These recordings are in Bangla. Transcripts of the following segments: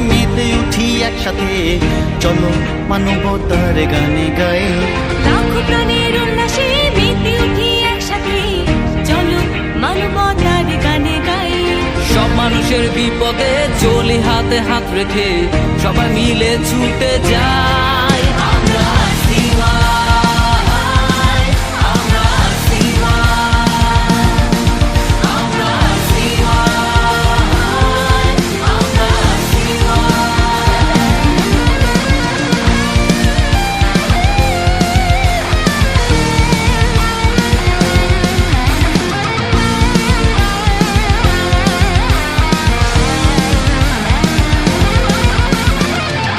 মেতে উঠি একসাথে, চলো মানবতার গানে গাই। লাখো প্রাণের উল্লাসে মেতে উঠি একসাথে, চলো মানবতার গানে গাই। সব মানুষের বিপদে চলি হাতে হাত রেখে, সবাই মিলে ছুটে যাই। আমরা সিওয়াই, আমরা সিওয়াই, আমরা সিওয়াই, আমরা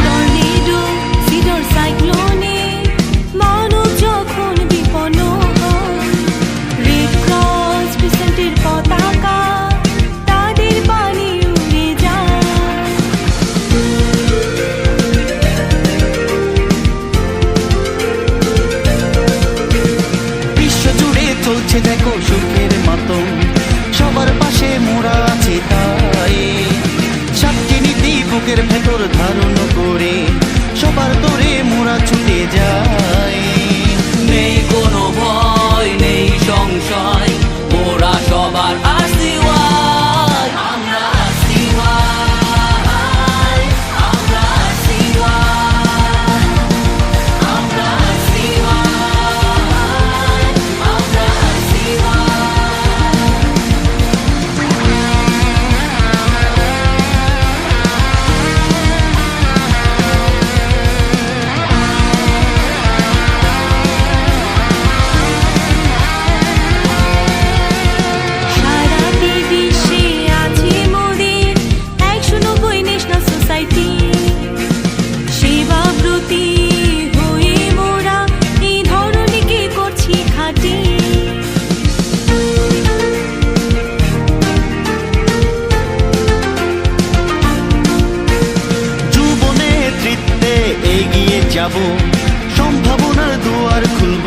টর্নেডো, সিডর, সাইক্লোনে মানব যখন বিপন্ন হয়, রেড ক্রস ক্রিসেন্টের পতাকা তাদের বাণী উড়ে যায়। বিশ্ব জুড়ে চলছে দেখো সুখের মাতম, সবার পাশে মোরা আছে তাই। সাতটি নীতি বুকের ভেতর ধারণ করে, সবার তোরে মোরা ছুটে যাই। নেই কোনো ভয়, নেই সংশয়, মোরা সবার আসিওয়াই। আমরা আসিওয়াই, আমরা আসিওয়াই, আমরা আসিওয়াই, আমরা সারাটি বিশ্বে আছে মোদের 190 ন্যাশনাল সোসাইটি। সেবাব্রতী হয়ে মোরা এই ধরনীকে করছি খাঁটি। যুব নেতৃত্বে এগিয়ে যাব, সম্ভাবনার দুয়ার খুলব।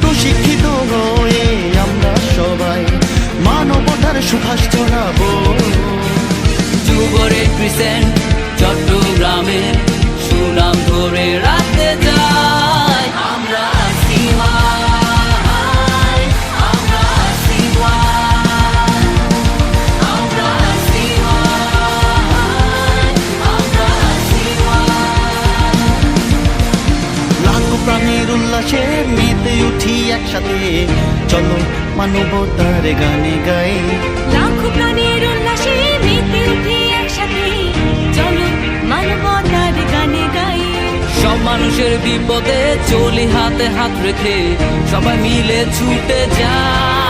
প্রশিক্ষিত হয়ে আমরা সবাই মানবতার সুভাষ ছড়াবো। যুব রেড ক্রিসেন্ট চট্টগ্রামের সুনাম ধরে রাখতে চাই। আমরা সিওয়াই, আমরা সিওয়াই, আমরা সিওয়াই, আমরা সিওয়াই। লাখো প্রাণের উল্লাসে মেতে উঠি একসাথে, চলো মানবতার গানে গাই। লাখো প্রাণের উল্লাসে মেতে উঠি একসাথে, চলো মানবতার গানে গাই। সব মানুষের বিপদে চলি হাতে হাত রেখে, সবাই মিলে ছুটে যায়।